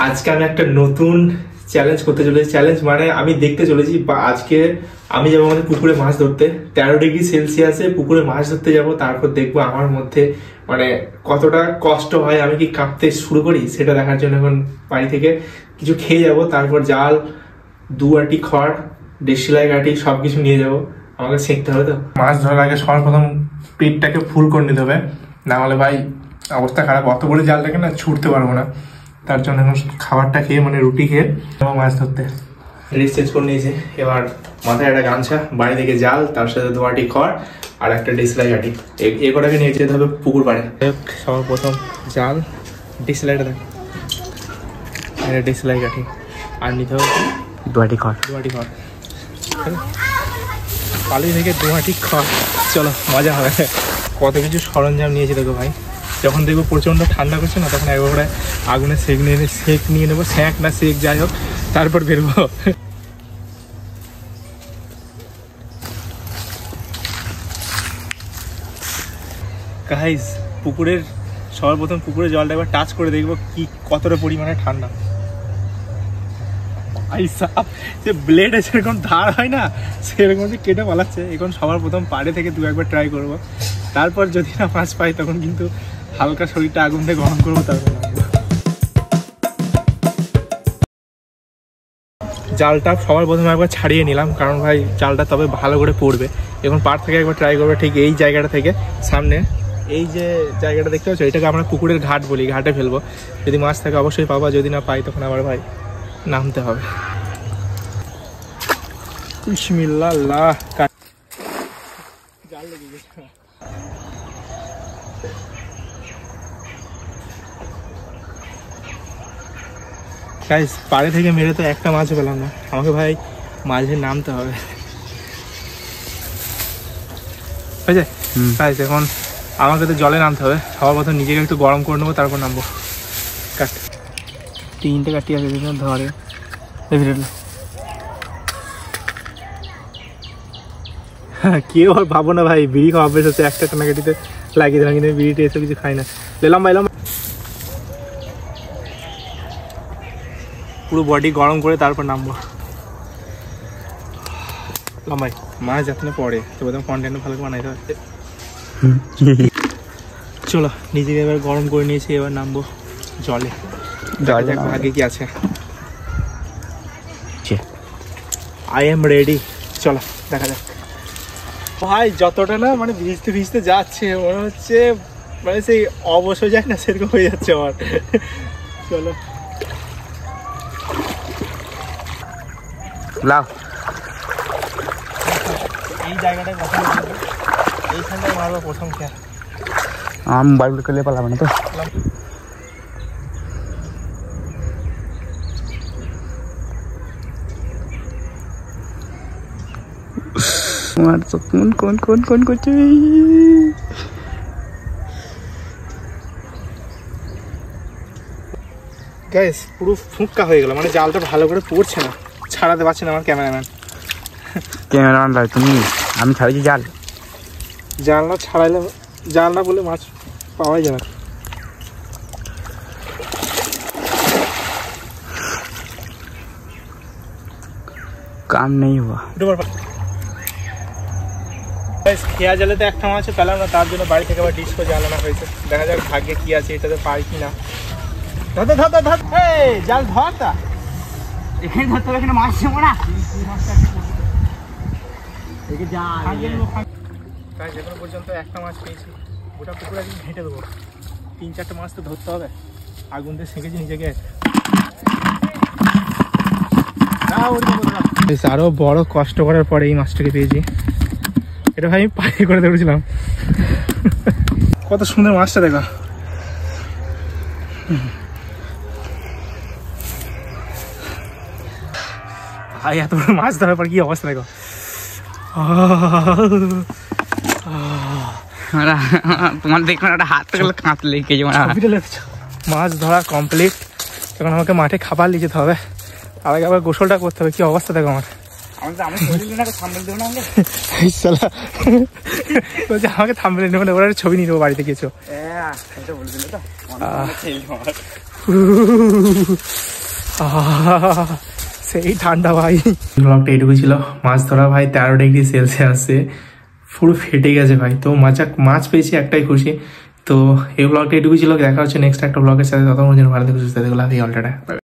আজকে আমি একটা নতুন চ্যালেঞ্জ করতে চলেছি। চ্যালেঞ্জ মানে আমি দেখতে চলেছি আজকে আমি যাবো আমাদের পুকুরে মাছ ধরতে। 13 ডিগ্রি সেলসিয়াসে পুকুরে মাছ ধরতে যাব, তারপর দেখবো আমার মধ্যে মানে কতটা কষ্ট হয়, আমি কি কাঁপতে শুরু করি সেটা দেখার জন্য এখন বাড়ি থেকে কিছু খেয়ে যাব, তারপর জাল, 2 আটি খড়, দেশলাই কাঠি সবকিছু নিয়ে যাব, আমাকে শিখতে হবে। তো মাছ ধরার আগে সবার প্রথম পেটটাকে ফুল করে নিতে হবে, না হলে ভাই অবস্থা খারাপ। অত বড় জালটাকে না ছুটতে পারবো না, তার জন্য এখন খাবারটা খেয়ে মানে রুটি খেয়ে মাছ ধরতে ড্রেস চেঞ্জ করে নিয়েছে। এবার মাথায় একটা গামছা, বাড়ি থেকে জাল, তার সাথে 2 আটি খড় আর একটা ডিসলাই কাঠি, এই কটাকে নিয়ে যেতে হবে পুকুর পাড়ে। সবার প্রথম জাল, ডিসলাইটা দেখ, ডিসলাই কাঠি আর নিতে হবে 2 আটি খড়। পালি থেকে 2 আটি খড়, চলো মজা হবে। কত কিছু সরঞ্জাম নিয়েছি দেখো ভাই। যখন দেখবো প্রচণ্ড ঠান্ডা করছে না, তখন একবারে আগুনে সেক নিয়ে নেবো, স্যাঁক না সেক যাই হোক, তারপর বেরবো। গাইস পুকুরের সর্বপ্রথম পুকুরের জলটা একবার টাচ করে দেখবো কি কতটা পরিমাণে ঠান্ডা। যে ব্লেডে যেরকম ধার হয় না, সেরকম যে কেটে পালাচ্ছে। এখন সবার প্রথম পাড়ে থেকে 2-1 ট্রাই করবো, তারপর যদি না মাছ পাই তখন কিন্তু হালকা শরীরটা আগুন দিয়ে গরম করবো, তারপর জালটা সবার প্রথমে একবার ছাড়িয়ে নিলাম, কারণ ভাই জালটা তবে ভালো করে পড়বে। এখন পাড় থেকে একবার ট্রাই করবো, ঠিক এই জায়গাটা থেকে সামনে এই যে জায়গাটা দেখতে পাচ্ছ, এটাকে আমরা পুকুরের ঘাট বলি, ঘাটে ফেলবো। যদি মাছ থাকে অবশ্যই পাবা, যদি না পাই তখন আবার ভাই নামতে হবে। বিসমিল্লাহ, জাল লেগে গেছে। গাইস পাড়ে থেকে মেরে তো একটা মাছও পেলাম না, আমাকে ভাই মাঝে নামতে হবে। বুঝলে গাইস, এখন আমাকে তো জলে নামতে হবে। সবার প্রথম নিজেকে একটু গরম করে নেবো, তারপর নামবো। কাট 3টে কাটি আছে ধরে কেউ আর ভাবো না ভাই, বিড়ি খাওয়া অভ্যেস হচ্ছে, একটা কাটিতে লাগিয়ে দিলাম, কিন্তু বিড়িটা এসব কিছু খাই না। লেলাম ভাইলাম পুরো বডি গরম করে তারপর নামবো। ভাই মাছ যাতে না পড়ে, তো প্রথম কন্টেন্ট ভালো করে বানাইতে হবে। চলো নিজেকে এবার গরম করে নিয়েছি, এবার নামবো জলে। আগে কি আছে, আই এম রেডি, চলো দেখা যাক। ভাই যতটা না মানে ভিজতে যাচ্ছে, মনে হচ্ছে মানে সেই অবশ্য যায় না সেরকম হয়ে যাচ্ছে আমার। চলো লাও, এই জায়গাটায় এইখানটায় মারবো প্রথম খেয়া। আমি মোবাইল করলে পালাবো না তো। আমার চোখ কোন করছে। গাইস পুরো ফুঁকা হয়ে গেল, মানে জালটা ভালো করে পড়ছে না, ছাড়াতে পারছে না আমার ক্যামেরাম্যান ভাই তুমি। আমি ছাড়িয়েছি জাল না ছাড়াইলে, জাল না বলে মাছ পাওয়াই যাবে। কাম নেই হুয়া। খেয়া জালে তো একটা মাছ পেলাম না, তার জন্য বাড়ি থেকে আবার ডিস্কো জাল আনা হয়েছে। দেখা যাক ভাগ্যে কি আছে, এটাতে পাই কি না। ধর জাল ধরতা, এখানে ধরতে হবে, এখানে মাছ ছিল না। এখনো পর্যন্ত একটা মাছ পেয়েছি, গোটা পুকুর একদিন ঘেঁটে দেবো। 3-4টে মাছ তো ধরতে হবে, আগুন দিয়ে সেঁকেছি নিজেকে। আরো বড় কষ্ট করার পরে এই মাছটাকে পেয়েছি। এটা ভাই আমি পায়ে করে ধরেছিলাম। কত সুন্দর মাছটা দেখা। ভাই এত বড় মাছ ধরার পর কি অবস্থা দেখো। তোমার দেখো একটা হাত থেকে কাঁচলে লেগেছে। মাছ ধরা কমপ্লিট, এখন আমাকে মাঠে খাবার নিয়ে যেতে হবে, আর আগে আবার গোসলটা করতে হবে। কি অবস্থা দেখো আমার। আমি বলিনি না থাম্বনেল দেব না আমাকে শালা বলছে আমাকে থাম্বনেল নেবো না, ওরা ছবি নিয়ে নেবো বাড়িতে কিছু। এটা বলে দিলে তো সেই ঠান্ডা ভাই। ব্লগটা এটুকু ছিল, মাছ ধরা ভাই 13 ডিগ্রি সেলসিয়াসে পুরো ফেটে গেছে ভাই। তো মাছ পেয়েছি, একটাই খুশি। তো এই ব্লগটা এটুকু ছিল, দেখা হচ্ছে নেক্সট একটা ব্লগের সাথে। ততক্ষণ যেন ভালো থেকে সুস্থ থেকে লাভ, অলটা।